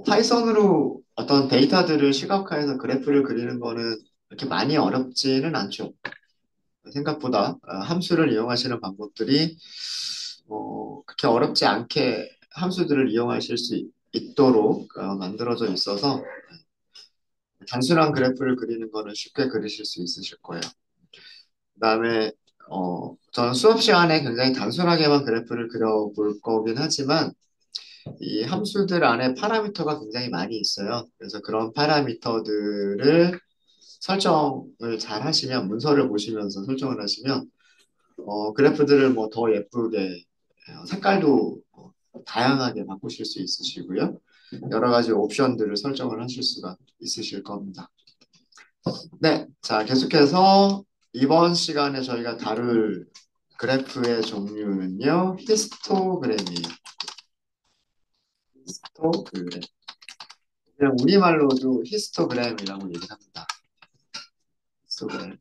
파이썬으로 어떤 데이터들을 시각화해서 그래프를 그리는 거는 이렇게 많이 어렵지는 않죠. 생각보다 함수를 이용하시는 방법들이 그렇게 어렵지 않게 함수들을 이용하실 수 있도록 만들어져 있어서 단순한 그래프를 그리는 거는 쉽게 그리실 수 있으실 거예요. 그다음에 저는 수업 시간에 굉장히 단순하게만 그래프를 그려볼 거긴 하지만 이 함수들 안에 파라미터가 굉장히 많이 있어요. 그래서 그런 파라미터들을 설정을 잘 하시면 문서를 보시면서 설정을 하시면 그래프들을 뭐 더 예쁘게 색깔도 다양하게 바꾸실 수 있으시고요. 여러 가지 옵션들을 설정을 하실 수가 있으실 겁니다. 네, 자 계속해서 이번 시간에 저희가 다룰 그래프의 종류는요, 히스토그램이에요. 히스토그램. 그냥 우리말로도 히스토그램이라고 얘기합니다. 히스토그램.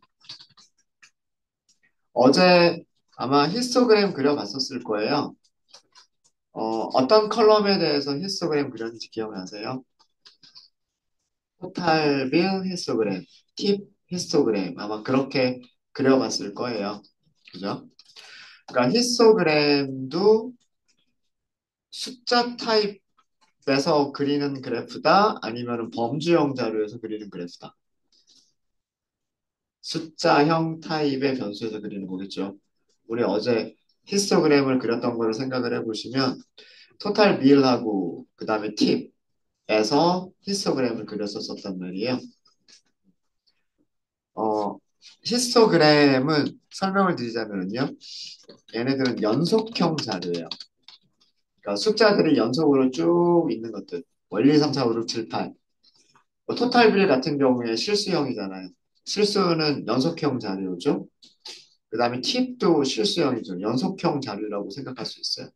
어제 아마 히스토그램 그려봤었을 거예요. 어떤 컬럼에 대해서 히스토그램 그렸는지 기억나세요? 토탈 빌 히스토그램, 팁 히스토그램 아마 그렇게 그려봤을 거예요. 그죠? 그러니까 히스토그램도 숫자 타입에서 그리는 그래프다 아니면 범주형 자료에서 그리는 그래프다. 숫자형 타입의 변수에서 그리는 거겠죠. 우리 어제 히스토그램을 그렸던 거를 생각을 해보시면 토탈 빌하고 그 다음에 팁에서 히스토그램을 그렸었단 말이에요. 어, 히스토그램은 설명을 드리자면요. 얘네들은 연속형 자료예요. 그러니까 숫자들이 연속으로 쭉 있는 것들. 1, 2, 3, 4, 5, 6, 7, 8. 토탈 빌 같은 경우에 실수형이잖아요. 실수는 연속형 자료죠. 그 다음에 팁도 실수형이죠. 연속형 자료라고 생각할 수 있어요.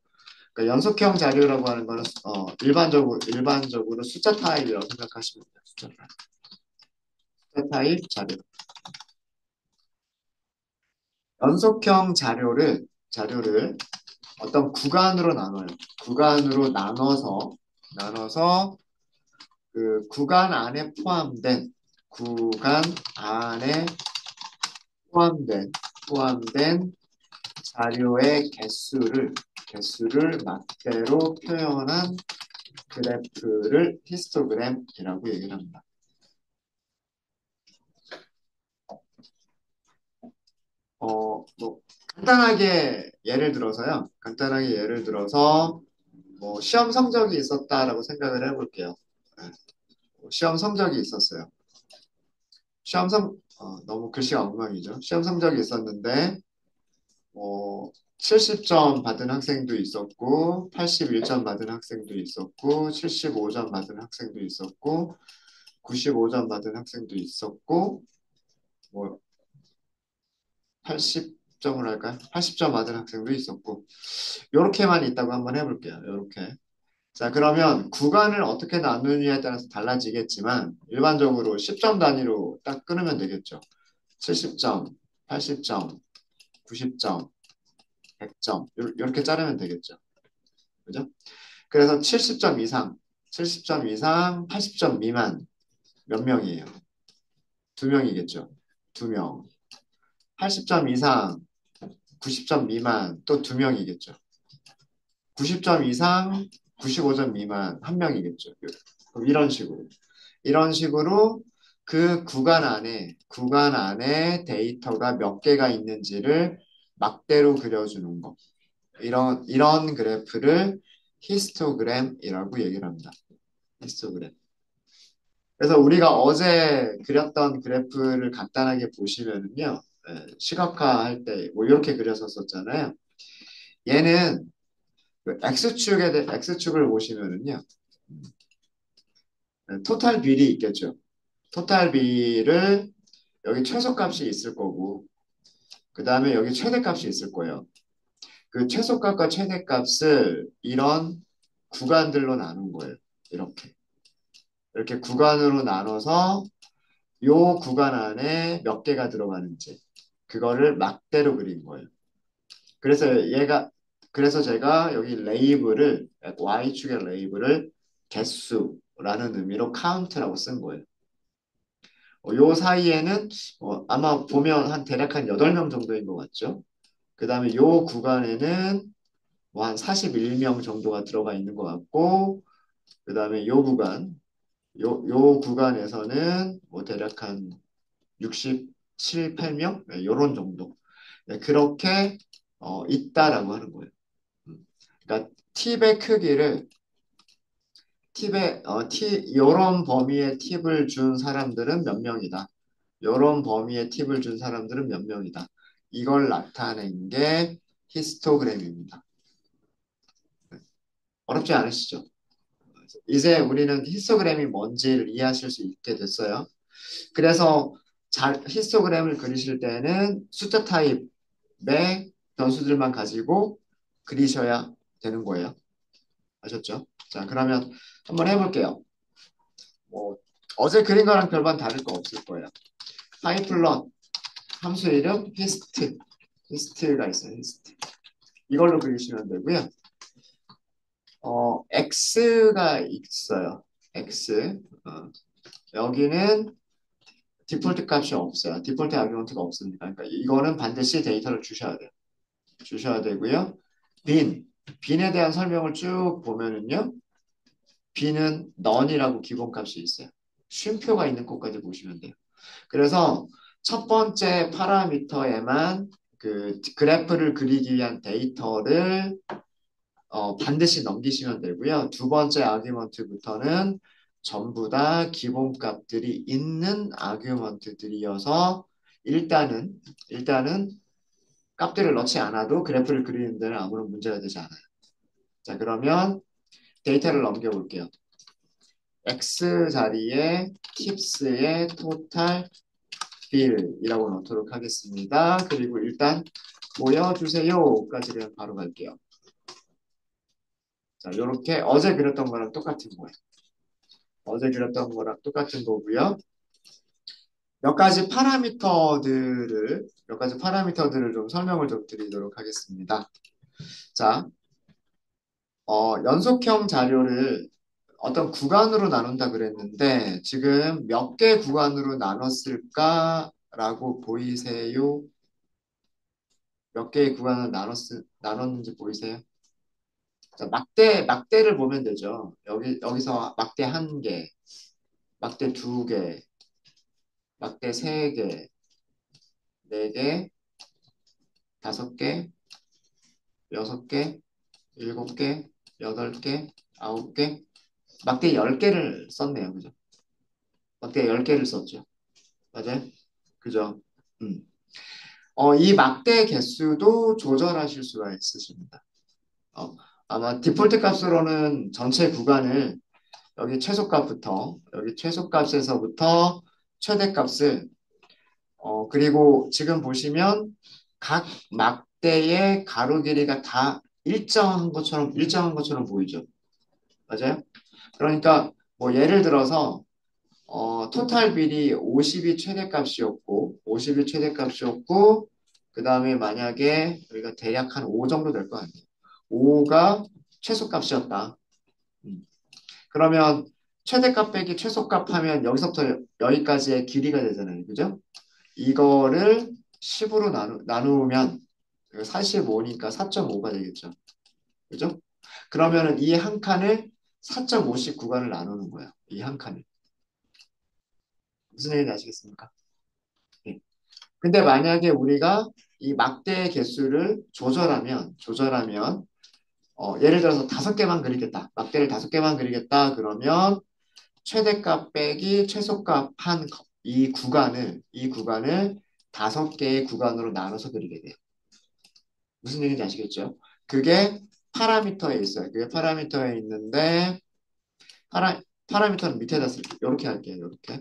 그러니까 연속형 자료라고 하는 거는 일반적으로 숫자 타입이라고 생각하시면 돼요. 숫자 타입 자료. 연속형 자료를 어떤 구간으로 나눠요. 구간으로 나눠서 그 구간 안에 포함된 자료의 개수를 막대로 표현한 그래프를 히스토그램이라고 얘기를 합니다. 뭐 간단하게 예를 들어서 뭐 시험 성적이 있었다라고 생각을 해볼게요. 네, 뭐 시험 성적이 있었어요. 너무 글씨가 엉망이죠. 시험 성적이 있었는데 뭐 70점 받은 학생도 있었고 81점 받은 학생도 있었고 75점 받은 학생도 있었고 95점 받은 학생도 있었고 뭐 80점을 할까요? 80점 받은 학생도 있었고 요렇게만 있다고 한번 해볼게요. 요렇게. 자, 그러면 구간을 어떻게 나누느냐에 따라서 달라지겠지만 일반적으로 10점 단위로 딱 끊으면 되겠죠. 70점, 80점, 90점, 100점 이렇게 자르면 되겠죠. 그죠? 그래서 70점 이상, 80점 미만 몇 명이에요? 두 명이겠죠. 두 명. 80점 이상, 90점 미만 또 두 명이겠죠. 90점 이상, 95점 미만 한 명이겠죠. 그럼 이런 식으로 그 구간 안에 데이터가 몇 개가 있는지를 막대로 그려주는 거. 이런 그래프를 히스토그램이라고 얘기를 합니다. 히스토그램. 그래서 우리가 어제 그렸던 그래프를 간단하게 보시면은요, 시각화할 때 뭐 이렇게 그렸었잖아요. 얘는 그 X축을 보시면은요, 토탈 빌이 있겠죠. 토탈 빌을 여기 최소값이 있을 거고, 그 다음에 여기 최대값이 있을 거예요. 그 최소값과 최대값을 이런 구간들로 나눈 거예요. 이렇게 구간으로 나눠서 요 구간 안에 몇 개가 들어가는지 그거를 막대로 그린 거예요. 그래서 제가 여기 Y축의 레이블을 개수라는 의미로 count라고 쓴 거예요. 요 사이에는 아마 보면 한 대략 한 8명 정도인 것 같죠? 그 다음에 요 구간에는 뭐 한 41명 정도가 들어가 있는 것 같고, 그 다음에 요 구간에서는 뭐 대략 한 67, 8명? 네, 요런 정도. 네, 그렇게 있다라고 하는 거예요. 그러니까 팁의 크기를 요런 범위의 팁을 준 사람들은 몇 명이다. 요런 범위의 팁을 준 사람들은 몇 명이다. 이걸 나타낸 게 히스토그램입니다. 어렵지 않으시죠? 이제 우리는 히스토그램이 뭔지를 이해하실 수 있게 됐어요. 그래서 히스토그램을 그리실 때는 숫자 타입의 변수들만 가지고 그리셔야 되는 거예요. 아셨죠? 자, 그러면 한번 해볼게요. 뭐 어제 그린 거랑 별반 다를 거 없을 거예요. 파이플럿 함수 이름 히스트가 있어요. 히스트. 이걸로 그리시면 되고요. x가 있어요. x. 여기는 디폴트 값이 없어요. 디폴트 아규먼트가 없으니까. 그러니까 이거는 반드시 데이터를 주셔야 돼요. 주셔야 되고요. 빈에 대한 설명을 쭉 보면은요. 빈은 none이라고 기본값이 있어요. 쉼표가 있는 것까지 보시면 돼요. 그래서 첫 번째 파라미터에만 그 그래프를 그리기 위한 데이터를 반드시 넘기시면 되고요. 두 번째 아규먼트부터는 전부 다 기본값들이 있는 아규먼트들이어서 일단은 값들을 넣지 않아도 그래프를 그리는 데는 아무런 문제가 되지 않아요. 자, 그러면 데이터를 넘겨볼게요. x 자리에 팁스의 토탈 빌이라고 넣도록 하겠습니다. 그리고 일단 모여주세요까지 그냥 바로 갈게요. 자, 이렇게 어제 그렸던 거랑 똑같은 거예요. 어제 그렸던 거랑 똑같은 거고요. 몇 가지 파라미터들을 좀 설명을 좀 드리도록 하겠습니다. 자, 연속형 자료를 어떤 구간으로 나눈다 그랬는데 지금 몇 개 구간으로 나눴을까라고 보이세요? 몇 개의 구간을 나눴는지 보이세요? 자, 막대를 보면 되죠. 여기서 막대 한 개, 막대 두 개, 막대 세 개, 네 개, 다섯 개, 여섯 개, 일곱 개, 여덟 개, 아홉 개, 막대 10개를 썼네요. 그죠? 막대 10개를 썼죠. 맞아요? 그죠? 음. 이 막대 개수도 조절하실 수가 있으십니다. 아마 디폴트 값으로는 전체 구간을 여기 최소값에서부터 최대값을 그리고 지금 보시면 각 막대의 가로 길이가 다 일정한 것처럼 보이죠. 맞아요? 그러니까 뭐 예를 들어서 토탈 빌이 50이 최대값이었고 그 다음에 만약에 여기가 대략 한 5 정도 될 거 아니에요. 5가 최소값이었다. 음. 그러면 최대값 빼기 최소값 하면 여기서부터 여기까지의 길이가 되잖아요. 그죠? 이거를 10으로 나누면 45니까 4.5가 되겠죠. 그죠? 그러면은 이 한 칸을 4.5씩 구간을 나누는 거예요. 이 한 칸을. 무슨 얘기인지 아시겠습니까? 네. 근데 만약에 우리가 이 막대의 개수를 조절하면 예를 들어서 5개만 그리겠다. 막대를 5개만 그리겠다. 그러면 최대값 빼기 최소값 한 이 구간을 5개의 구간으로 나눠서 그리게 돼요. 무슨 얘기인지 아시겠죠? 그게 파라미터에 있어요. 그게 파라미터에 있는데 파라미터는 밑에다 쓸게요. 이렇게 할게요. 이렇게.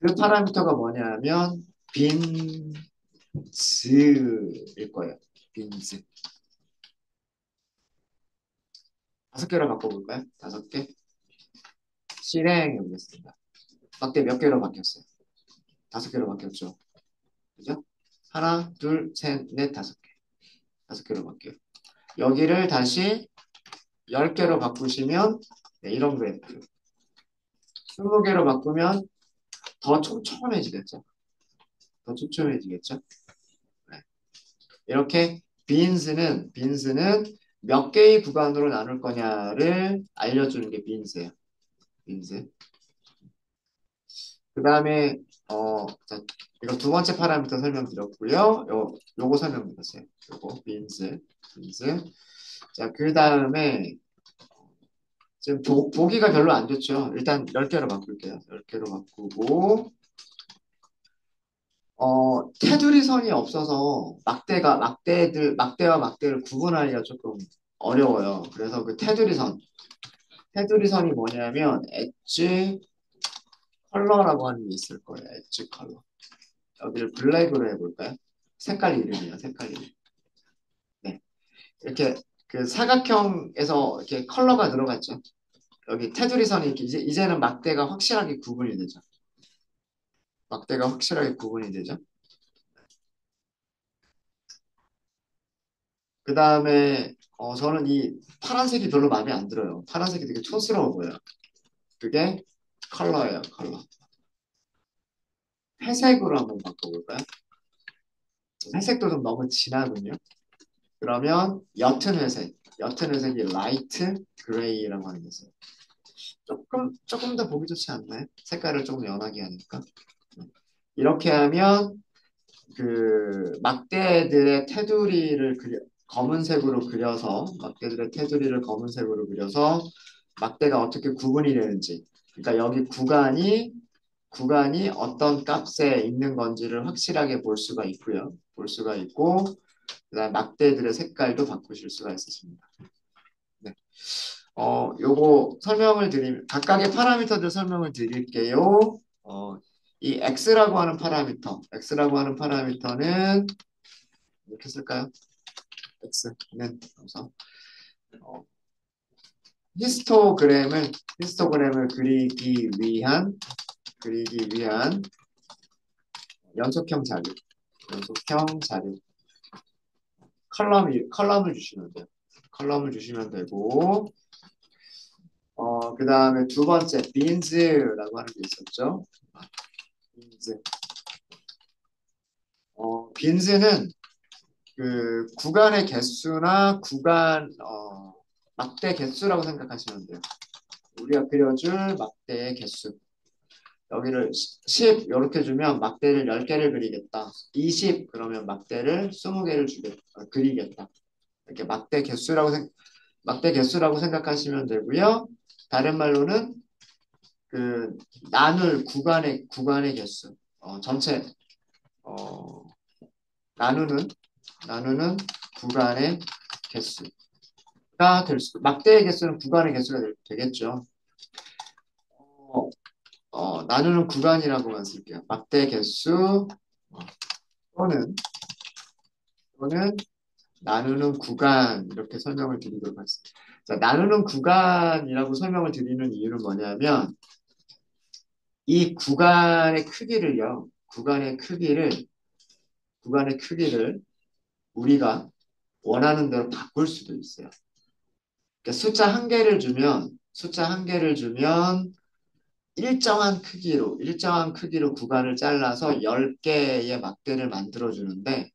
그 파라미터가 뭐냐면 빈즈일 거예요. 빈즈. 5개로 바꿔볼까요? 5개. 실행해 보겠습니다. 막대 몇 개로 바뀌었어요? 5개로 바뀌었죠. 그죠? 하나, 둘, 셋, 넷, 5개. 5개로 바뀌어요. 여기를 다시 10개로 바꾸시면 네, 이런 그래프. 20개로 바꾸면 더 촘촘해지겠죠. 더 촘촘해지겠죠. 네. 이렇게 빈스는 몇 개의 구간으로 나눌 거냐를 알려주는 게 빈스예요. 빈스. 그 다음에 자, 이거 두 번째 파라미터 설명드렸고요. 요거 설명드렸어요. 요거 빈스. 자, 그 다음에 지금 보기가 별로 안 좋죠. 일단 10개로 바꿀게요. 10개로 바꾸고 테두리 선이 없어서 막대와 막대를 구분하기가 조금 어려워요. 그래서 그 테두리 선이 뭐냐면 엣지 컬러라고 하는 게 있을 거예요. 엣지 컬러. 여기를 블랙으로 해볼까요? 색깔 이름이에요. 색깔 이름. 네. 이렇게 그 사각형에서 이렇게 컬러가 들어갔죠. 여기 테두리 선이 이렇게 이제는 막대가 확실하게 구분이 되죠. 막대가 확실하게 구분이 되죠. 그 다음에 저는 이 파란색이 별로 마음에 안 들어요. 파란색이 되게 촌스러워 보여요. 그게 컬러예요, 컬러. 회색으로 한번 바꿔볼까요? 회색도 좀 너무 진하군요. 그러면 옅은 회색이 라이트 그레이라고 하는 게 있어요. 조금 더 보기 좋지 않나요? 색깔을 조금 연하게 하니까. 이렇게 하면 그 막대들의 테두리를 검은색으로 그려서 막대들의 테두리를 검은색으로 그려서 막대가 어떻게 구분이 되는지 그러니까 여기 구간이 어떤 값에 있는 건지를 확실하게 볼 수가 있고요. 볼 수가 있고 그다음 막대들의 색깔도 바꾸실 수가 있으십니다. 네. 요거 각각의 파라미터들 설명을 드릴게요. 이 x라고 하는 파라미터는 이렇게 쓸까요? x는 그래서 어, 히스토그램을 그리기 위한 연속형 자료 컬럼을 주시면 돼요. 컬럼을 주시면 되고 그 다음에 두 번째 빈즈라고 하는 게 있었죠. 빈즈. 빈즈는 그 구간의 개수나 막대 개수라고 생각하시면 돼요. 우리가 그려줄 막대의 개수. 여기를 10 이렇게 주면 막대를 10개를 그리겠다. 20 그러면 막대를 20개를 그리겠다. 이렇게 막대 개수라고 생각하시면 되고요. 다른 말로는 그 구간의 개수. 전체 어, 나누는 구간의 개수가 막대의 개수는 구간의 개수가 되겠죠. 어, 나누는 구간이라고만 쓸게요. 막대 개수 또는 또는 나누는 구간 이렇게 설명을 드리도록 하겠습니다. 자, 나누는 구간이라고 설명을 드리는 이유는 뭐냐면 이 구간의 크기를 우리가 원하는 대로 바꿀 수도 있어요. 그러니까 숫자 한 개를 주면 일정한 크기로 구간을 잘라서 10개의 막대를 만들어주는데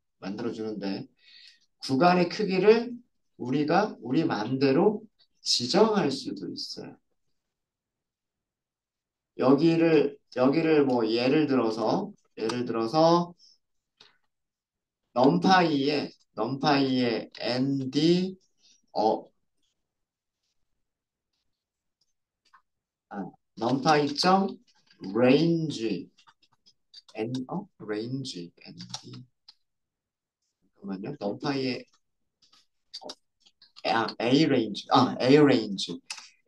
구간의 크기를 우리가 우리 마음대로 지정할 수도 있어요. 여기를 뭐 예를 들어서 넘파이에 nd 어 넘파이 점 range range nd 잠깐만요. 넘파이의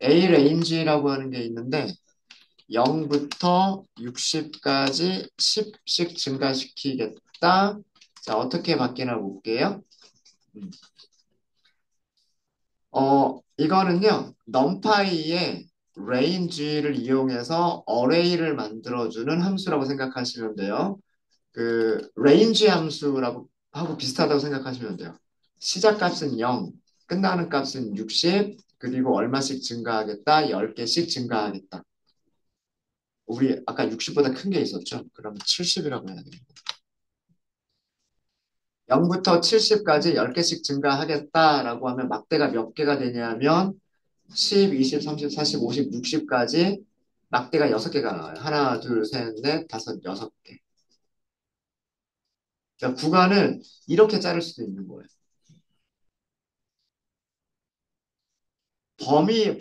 A range라고 하는 게 있는데 0부터 60까지 10씩 증가시키겠다. 자, 어떻게 바뀌나 볼게요. 이거는요, 넘파이의 range를 이용해서 어레이를 만들어주는 함수라고 생각하시면 돼요. 그 range 함수라고 하고 비슷하다고 생각하시면 돼요. 시작 값은 0, 끝나는 값은 60, 그리고 얼마씩 증가하겠다? 10개씩 증가하겠다. 우리 아까 60보다 큰 게 있었죠? 그럼 70이라고 해야 돼요. 0부터 70까지 10개씩 증가하겠다라고 하면 막대가 몇 개가 되냐면 10, 20, 30, 40, 50, 60까지 막대가 6개가 나와요. 하나, 둘, 셋, 넷, 다섯, 6개. 그러니까 구간을 이렇게 자를 수도 있는 거예요.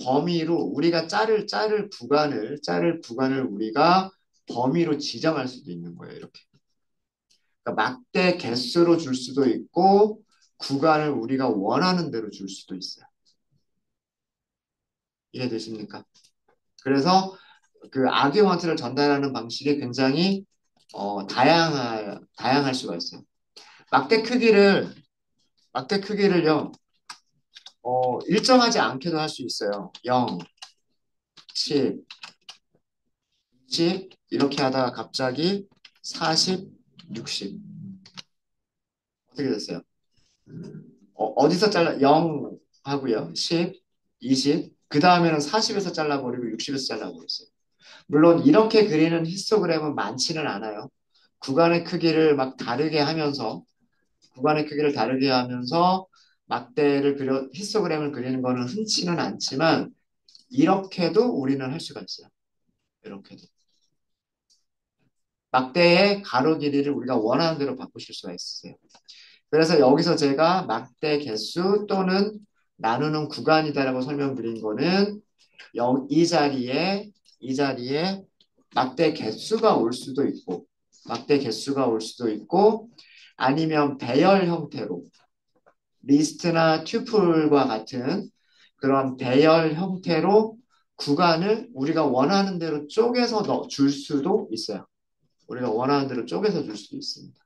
범위로 우리가 자를 구간을 우리가 범위로 지정할 수도 있는 거예요. 이렇게. 그러니까 막대 개수로 줄 수도 있고 구간을 우리가 원하는 대로 줄 수도 있어요. 이해되십니까? 그래서 그 아규먼트를 전달하는 방식이 굉장히 다양할 수가 있어요. 막대 크기를 막대 크기를요 일정하지 않게도 할 수 있어요. 0, 7, 10 이렇게 하다가 갑자기 40, 60 어떻게 됐어요? 어디서 잘라 0 하고요. 10, 20 그 다음에는 40에서 잘라버리고 60에서 잘라버렸어요. 물론 이렇게 그리는 히스토그램은 많지는 않아요. 구간의 크기를 막 다르게 하면서 구간의 크기를 다르게 하면서 막대를 히스토그램을 그리는 거는 흔치는 않지만 이렇게도 우리는 할 수가 있어요. 이렇게도. 막대의 가로 길이를 우리가 원하는 대로 바꾸실 수가 있어요. 그래서 여기서 제가 막대 개수 또는 나누는 구간이다라고 설명드린 거는 이 자리에 막대 개수가 올 수도 있고 막대 개수가 올 수도 있고 아니면 배열 형태로 리스트나 튜플과 같은 그런 배열 형태로 구간을 우리가 원하는 대로 쪼개서 줄 수도 있어요. 우리가 원하는 대로 쪼개서 줄 수도 있습니다.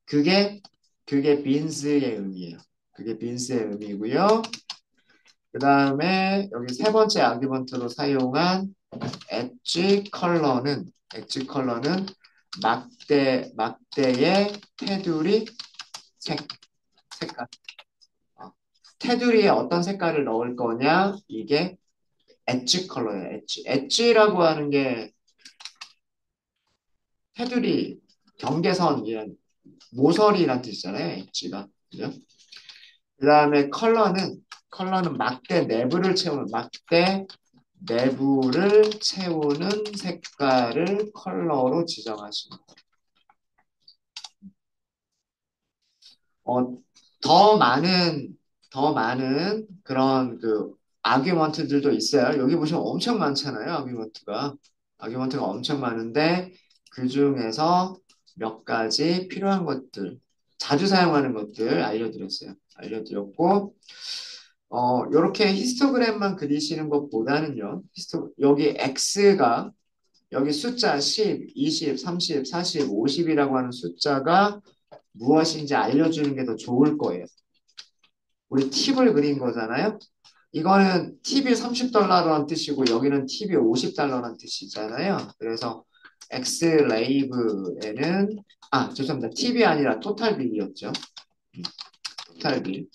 그게 빈스의 의미예요. 그게 빈스의 의미고요. 그 다음에 여기 세 번째 아규먼트로 사용한 엣지 컬러는 막대의 테두리 색깔. 테두리에 어떤 색깔을 넣을 거냐? 이게 엣지 컬러예요. 엣지라고 하는 게 테두리, 경계선 이런 모서리란 뜻이잖아요. 엣지가. 그죠? 그 다음에 컬러는 막대 내부를 채우는 색깔을 컬러로 지정하시면 어, 더 많은 그런 그 아규먼트들도 있어요. 여기 보시면 엄청 많잖아요. 아규먼트가 엄청 많은데 그 중에서 몇 가지 필요한 것들, 자주 사용하는 것들 알려드렸고 요렇게 히스토그램만 그리시는 것보다는요. 여기 X가 여기 숫자 10, 20, 30, 40, 50이라고 하는 숫자가 무엇인지 알려주는 게 더 좋을 거예요. 우리 팁을 그린 거잖아요. 이거는 팁이 $30라는 뜻이고 여기는 팁이 $50라는 뜻이잖아요. 그래서 X레이브에는 죄송합니다. 팁이 아니라 토탈 빌이었죠. 토탈 빌.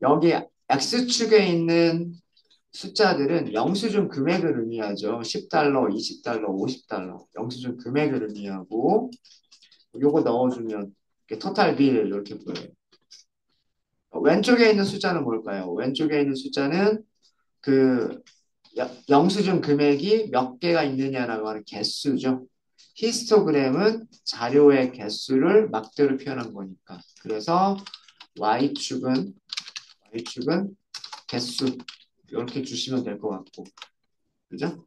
여기 X축에 있는 숫자들은 영수증 금액을 의미하죠. $10, $20, $50 영수증 금액을 의미하고 요거 넣어주면 토탈 빌 이렇게 보여요. 왼쪽에 있는 숫자는 뭘까요? 왼쪽에 있는 숫자는 그 영수증 금액이 몇 개가 있느냐라고 하는 개수죠. 히스토그램은 자료의 개수를 막대로 표현한 거니까. 그래서 Y축은 개수 이렇게 주시면 될 것 같고. 그죠?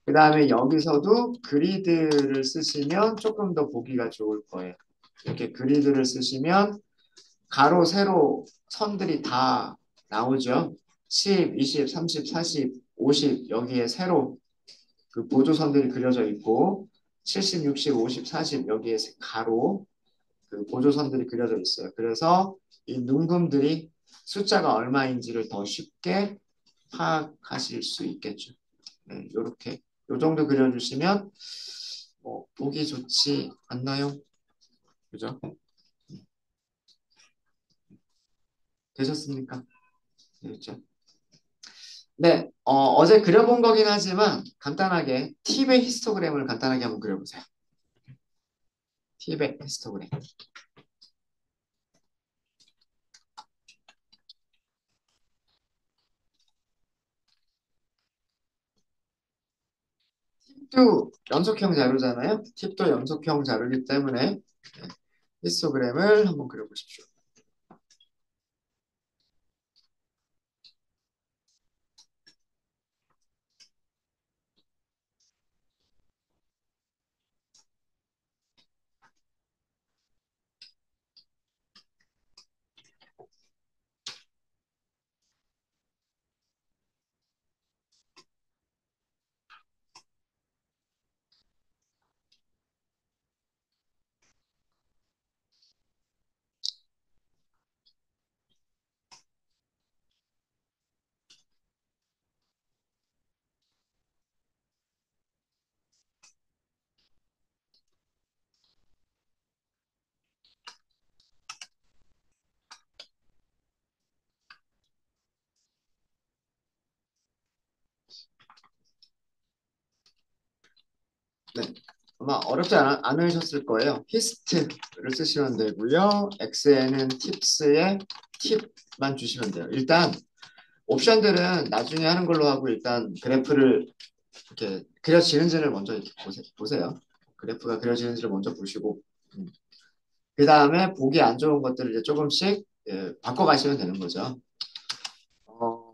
그 다음에 여기서도 그리드를 쓰시면 조금 더 보기가 좋을 거예요. 이렇게 그리드를 쓰시면 가로, 세로 선들이 다 나오죠. 10, 20, 30, 40, 50 여기에 세로 그 보조선들이 그려져 있고 70, 60, 50, 40 여기에 가로 그 보조선들이 그려져 있어요. 그래서 이 눈금들이 숫자가 얼마인지를 더 쉽게 파악하실 수 있겠죠. 네, 요렇게 요 정도 그려주시면 보기 좋지 않나요? 그죠? 되셨습니까? 네, 그죠? 네, 어제 그려본 거긴 하지만 간단하게 팁의 히스토그램을 간단하게 한번 그려보세요. 팁의 히스토그램. 팁도 연속형 자료잖아요. 팁도 연속형 자료이기 때문에 네, 히스토그램을 한번 그려보십시오. 네, 아마 어렵지 않으셨을 거예요. 히스트를 쓰시면 되고요. X에는 팁스에 팁만 주시면 돼요. 일단 옵션들은 나중에 하는 걸로 하고 일단 그래프를 이렇게 그려지는지를 먼저 이렇게 보세요. 그래프가 그려지는지를 먼저 보시고 그 다음에 보기 안 좋은 것들을 이제 조금씩 바꿔가시면 되는 거죠. 어,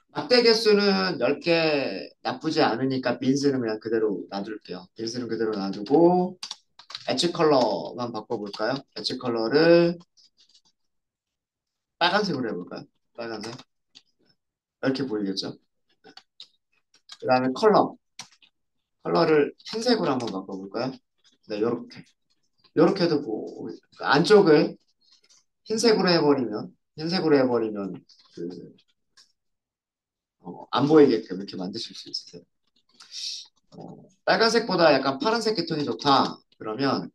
막대 개수는 10개 나쁘지 않으니까 빈스는 그냥 그대로 놔둘게요. 빈스는 그대로 놔두고 엣지 컬러만 바꿔볼까요? 엣지 컬러를 빨간색으로 해볼까요? 빨간색. 이렇게 보이겠죠? 그 다음에 컬러를 흰색으로 한번 바꿔볼까요? 네, 요렇게. 요렇게 해도 안쪽을 흰색으로 해버리면 그, 안 보이게끔 이렇게 만드실 수 있으세요. 빨간색보다 약간 파란색 계통이 좋다. 그러면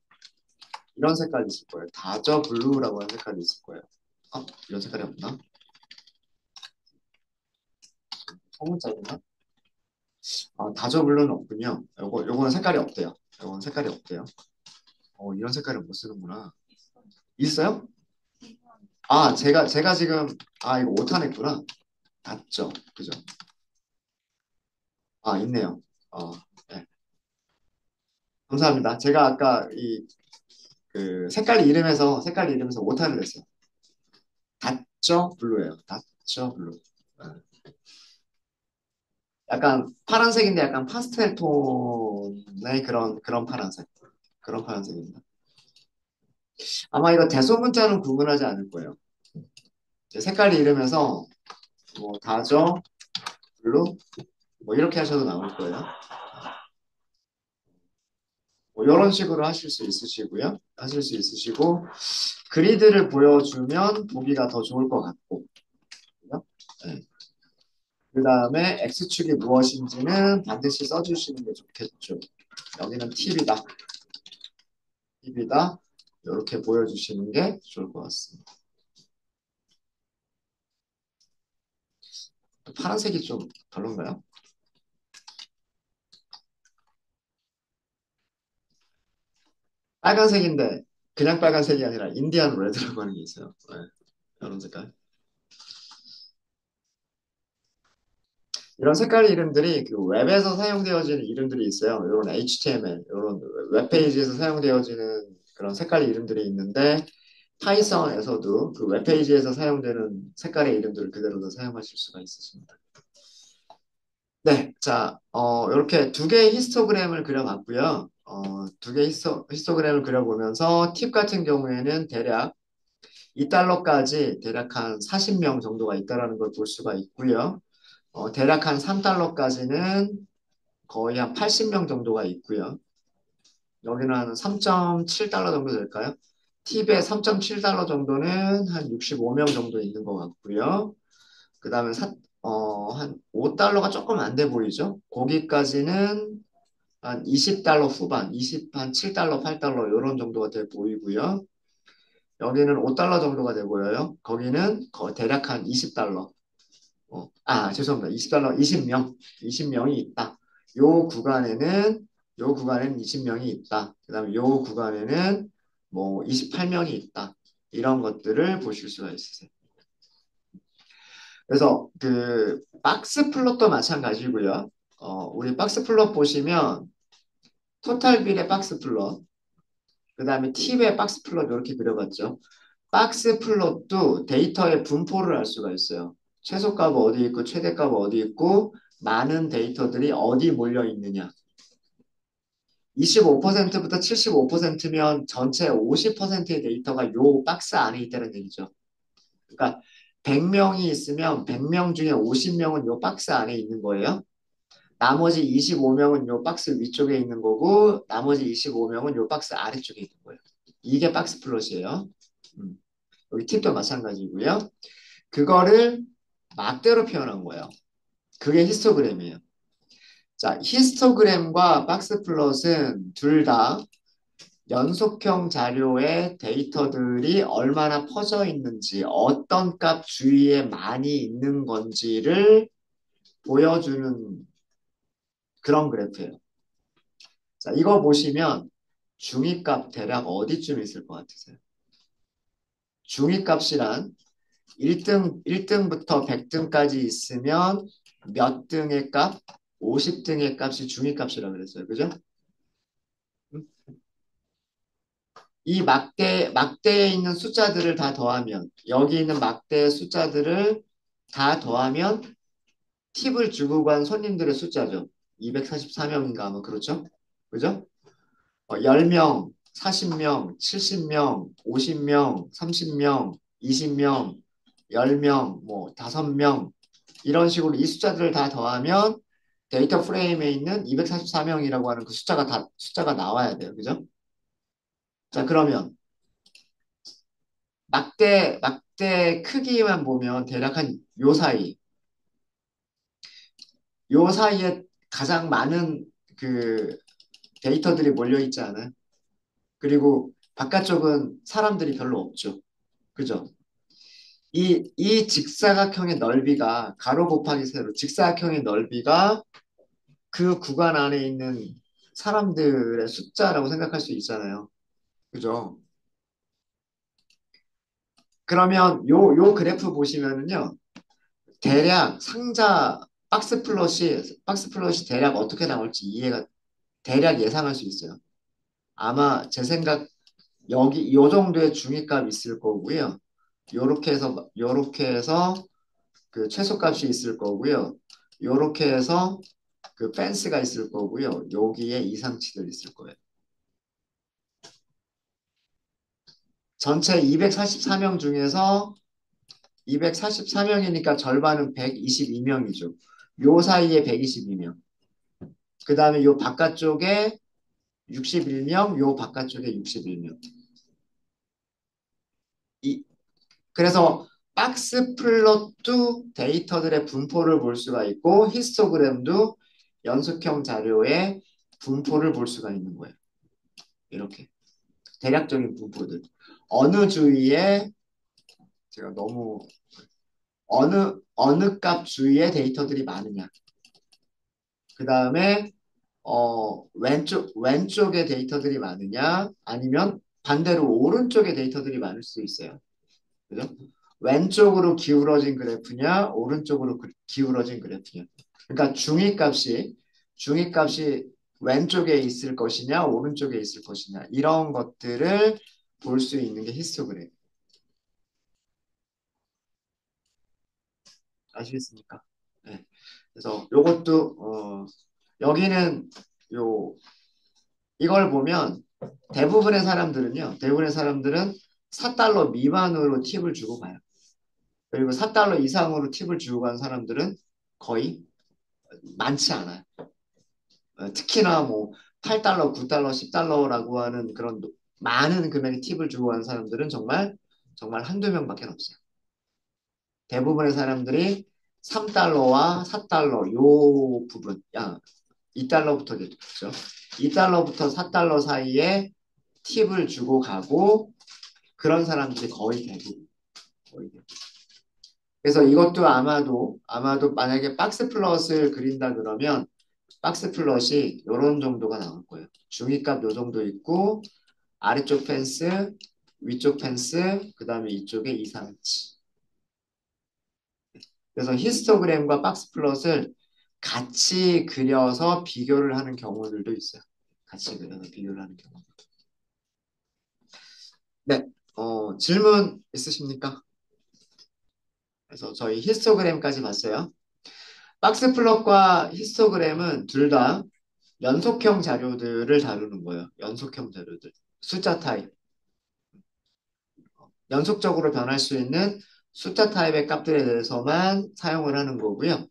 이런 색깔이 있을 거예요. 다저 블루라고 하는 색깔이 있을 거예요. 이런 색깔이 없나? 소문자구나. 다저 블루는 없군요. 요거는 색깔이 없대요. 요건 색깔이 없대요. 이런 색깔을 못 쓰는구나. 있어요? 제가 지금, 이거 오타 냈구나. 닿죠. 그죠? 있네요. 네. 감사합니다. 제가 아까 색깔 이름에서 오타를 냈어요. 닿죠? 블루예요. 닿죠? 블루. 네. 약간 파란색인데 약간 파스텔 톤의 그런 파란색. 그런 파란색입니다. 아마 이거 대소문자는 구분하지 않을 거예요. 색깔 이름에서 뭐 다저, 블루, 뭐 이렇게 하셔도 나올 거예요. 뭐 이런 식으로 하실 수 있으시고, 그리드를 보여주면 보기가 더 좋을 것 같고, 그죠? 네. 그 다음에 X축이 무엇인지는 반드시 써주시는 게 좋겠죠. 여기는 팁이다. 팁이다. 이렇게 보여주시는 게 좋을 것 같습니다. 파란색이 좀 별론가요? 빨간색인데 그냥 빨간색이 아니라 인디안 레드라고 하는 게 있어요. 네, 이런 색깔. 이런 색깔 이름들이 그 웹에서 사용되어지는 이름들이 있어요. 이런 HTML, 이런 웹페이지에서 사용되어지는 그런 색깔 이름들이 있는데 파이썬에서도 그 웹페이지에서 사용되는 색깔의 이름들을 그대로 다 사용하실 수가 있으십니다. 네, 자, 이렇게 두 개의 히스토그램을 그려봤고요. 두 개의 히스토그램을 그려보면서 팁 같은 경우에는 대략 2달러까지 대략 한 40명 정도가 있다라는 걸 볼 수가 있고요. 대략 한 3달러까지는 거의 한 80명 정도가 있고요. 여기는 한 3.7달러 정도 될까요? 팁에 3.7달러 정도는 한 65명 정도 있는 것 같고요. 그 다음에 한 5달러가 조금 안 돼 보이죠? 거기까지는 한 20달러 후반, 한 7달러, 8달러 이런 정도가 돼 보이고요. 여기는 5달러 정도가 돼 보여요. 거기는 대략 한 20달러. 죄송합니다. $20, 20명이 있다. 요 구간에는, 요 구간에는 20명이 있다. 그 다음에 요 구간에는 뭐 28명이 있다. 이런 것들을 보실 수가 있으세요. 그래서 그 박스 플롯도 마찬가지고요. 우리 박스 플롯 보시면 토탈 빌의 박스 플롯, 그 다음에 팁의 박스 플롯 이렇게 그려봤죠. 박스 플롯도 데이터의 분포를 알 수가 있어요. 최소값 어디 있고 최대값 어디 있고 많은 데이터들이 어디 몰려 있느냐. 25%부터 75%면 전체 50%의 데이터가 요 박스 안에 있다는 얘기죠. 그러니까 100명이 있으면 100명 중에 50명은 요 박스 안에 있는 거예요. 나머지 25명은 요 박스 위쪽에 있는 거고 나머지 25명은 요 박스 아래쪽에 있는 거예요. 이게 박스 플롯이에요. 음. 여기 팁도 마찬가지고요. 그거를 막대로 표현한 거예요. 그게 히스토그램이에요. 자, 히스토그램과 박스 플롯은 둘 다 연속형 자료의 데이터들이 얼마나 퍼져 있는지, 어떤 값 주위에 많이 있는 건지를 보여주는 그런 그래프예요. 자, 이거 보시면 중위값 대략 어디쯤 있을 것 같으세요? 중위값이란 1등부터 100등까지 있으면 몇 등의 값? 50등의 값이 중위값이라고 그랬어요. 그죠? 이 막대에 있는 숫자들을 다 더하면, 여기 있는 막대의 숫자들을 다 더하면 팁을 주고 간 손님들의 숫자죠. 244명인가 아마 그렇죠? 그죠? 10명, 40명, 70명, 50명, 30명, 20명, 10명, 뭐 5명 이런 식으로 이 숫자들을 다 더하면 데이터 프레임에 있는 244명이라고 하는 그 숫자가 나와야 돼요. 그죠? 자, 그러면 막대 크기만 보면 대략 한 요 사이에 가장 많은 그 데이터들이 몰려 있지 않아요? 그리고 바깥쪽은 사람들이 별로 없죠. 그죠? 이 직사각형의 넓이가 가로 곱하기 세로 직사각형의 넓이가 그 구간 안에 있는 사람들의 숫자라고 생각할 수 있잖아요. 그죠? 그러면 요 그래프 보시면은요. 대략 상자 박스 플롯이 대략 어떻게 나올지 대략 예상할 수 있어요. 아마 제 생각 여기 요 정도의 중위값 있을 거고요. 요렇게 해서 그 최소값이 있을 거고요. 요렇게 해서 그 펜스가 있을 거고요. 여기에 이상치들 있을 거예요. 전체 244명 중에서 244명이니까 절반은 122명이죠. 요 사이에 122명. 그 다음에 요 바깥쪽에 61명, 요 바깥쪽에 61명. 그래서 박스 플롯도 데이터들의 분포를 볼 수가 있고 히스토그램도 연속형 자료의 분포를 볼 수가 있는 거예요. 이렇게 대략적인 분포들. 어느 주위에 제가 너무 어느 값 주위에 데이터들이 많으냐. 그 다음에 왼쪽에 데이터들이 많으냐 아니면 반대로 오른쪽에 데이터들이 많을 수 있어요. 그죠? 왼쪽으로 기울어진 그래프냐, 오른쪽으로 기울어진 그래프냐. 그러니까 중위값이 왼쪽에 있을 것이냐, 오른쪽에 있을 것이냐. 이런 것들을 볼 수 있는 게 히스토그램. 아시겠습니까? 네. 그래서 요것도, 여기는 요, 이걸 보면 대부분의 사람들은 4달러 미만으로 팁을 주고 가요. 그리고 4달러 이상으로 팁을 주고 간 사람들은 거의 많지 않아요. 특히나 뭐 8달러, 9달러, 10달러라고 하는 그런 많은 금액의 팁을 주고 간 사람들은 정말 한두 명밖에 없어요. 대부분의 사람들이 3달러와 4달러 요 부분, 2달러부터겠죠. 2달러부터 4달러 사이에 팁을 주고 가고 그런 사람들이 거의 대부분. 거의 대부분. 그래서 이것도 아마도 만약에 박스 플롯을 그린다 그러면 박스 플롯이 이런 정도가 나올 거예요. 중위값 요 정도 있고 아래쪽 펜스, 위쪽 펜스, 그 다음에 이쪽에 2, 3인치. 그래서 히스토그램과 박스 플롯을 같이 그려서 비교를 하는 경우들도 있어요. 같이 그려서 비교를 하는 경우. 네, 질문 있으십니까? 그래서 저희 히스토그램까지 봤어요. 박스 플롯과 히스토그램은 둘 다 연속형 자료들을 다루는 거예요. 연속형 자료들. 숫자 타입. 연속적으로 변할 수 있는 숫자 타입의 값들에 대해서만 사용을 하는 거고요.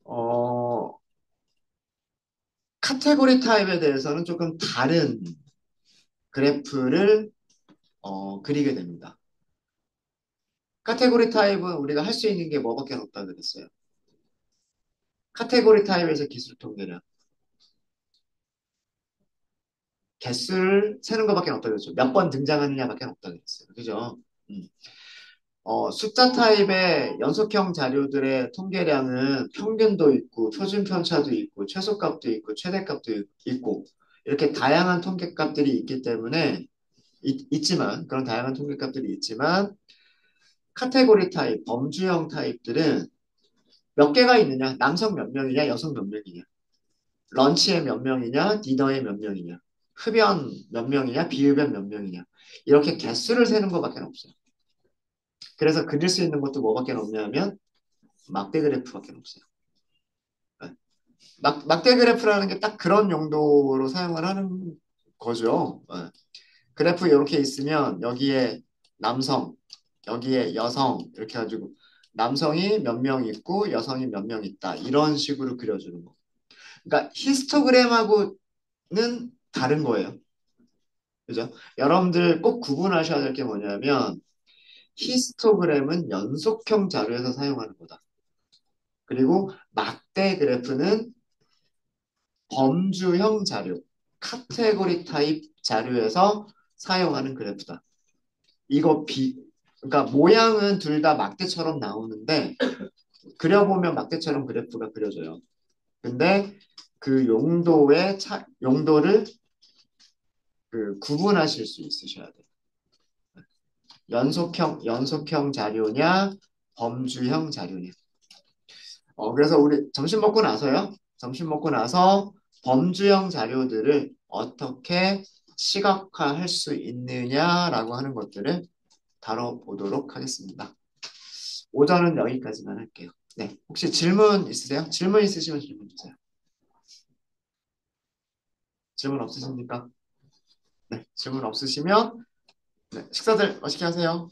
어, 카테고리 타입에 대해서는 조금 다른 그래프를 그리게 됩니다. 카테고리 타입은 우리가 할 수 있는 게 뭐밖에 없다 그랬어요. 카테고리 타입에서 기술 통계량. 개수를 세는 것밖에 없다 그랬죠. 몇 번 등장하느냐밖에 없다 그랬어요. 그죠? 음. 숫자 타입의 연속형 자료들의 통계량은 평균도 있고, 표준 편차도 있고, 최소값도 있고, 최대값도 있고, 이렇게 다양한 통계값들이 있기 때문에, 있지만, 그런 다양한 통계값들이 있지만, 카테고리 타입, 범주형 타입들은 몇 개가 있느냐? 남성 몇 명이냐? 여성 몇 명이냐? 런치에 몇 명이냐? 디너에 몇 명이냐? 흡연 몇 명이냐? 비흡연 몇 명이냐? 이렇게 개수를 세는 것밖에 없어요. 그래서 그릴 수 있는 것도 뭐밖에 없냐면 막대 그래프밖에 없어요. 네. 막대 그래프라는 게 딱 그런 용도로 사용을 하는 거죠. 네. 그래프 이렇게 있으면 여기에 남성, 여기에 여성 이렇게 해가지고 남성이 몇 명 있고 여성이 몇 명 있다. 이런 식으로 그려주는 거. 그러니까 히스토그램하고는 다른 거예요. 그죠? 여러분들 꼭 구분하셔야 될 게 뭐냐면 히스토그램은 연속형 자료에서 사용하는 거다. 그리고 막대 그래프는 범주형 자료, 카테고리 타입 자료에서 사용하는 그래프다. 이거 그러니까 모양은 둘 다 막대처럼 나오는데 그려보면 막대처럼 그래프가 그려져요. 근데 그 용도를 구분하실 수 있으셔야 돼요. 연속형 자료냐, 범주형 자료냐. 그래서 우리 점심 먹고 나서요. 점심 먹고 나서 범주형 자료들을 어떻게 시각화할 수 있느냐라고 하는 것들을 다뤄보도록 하겠습니다. 오전은 여기까지만 할게요. 네, 혹시 질문 있으세요? 질문 있으시면 질문 주세요. 질문 없으십니까? 네, 질문 없으시면 네, 식사들 맛있게 하세요.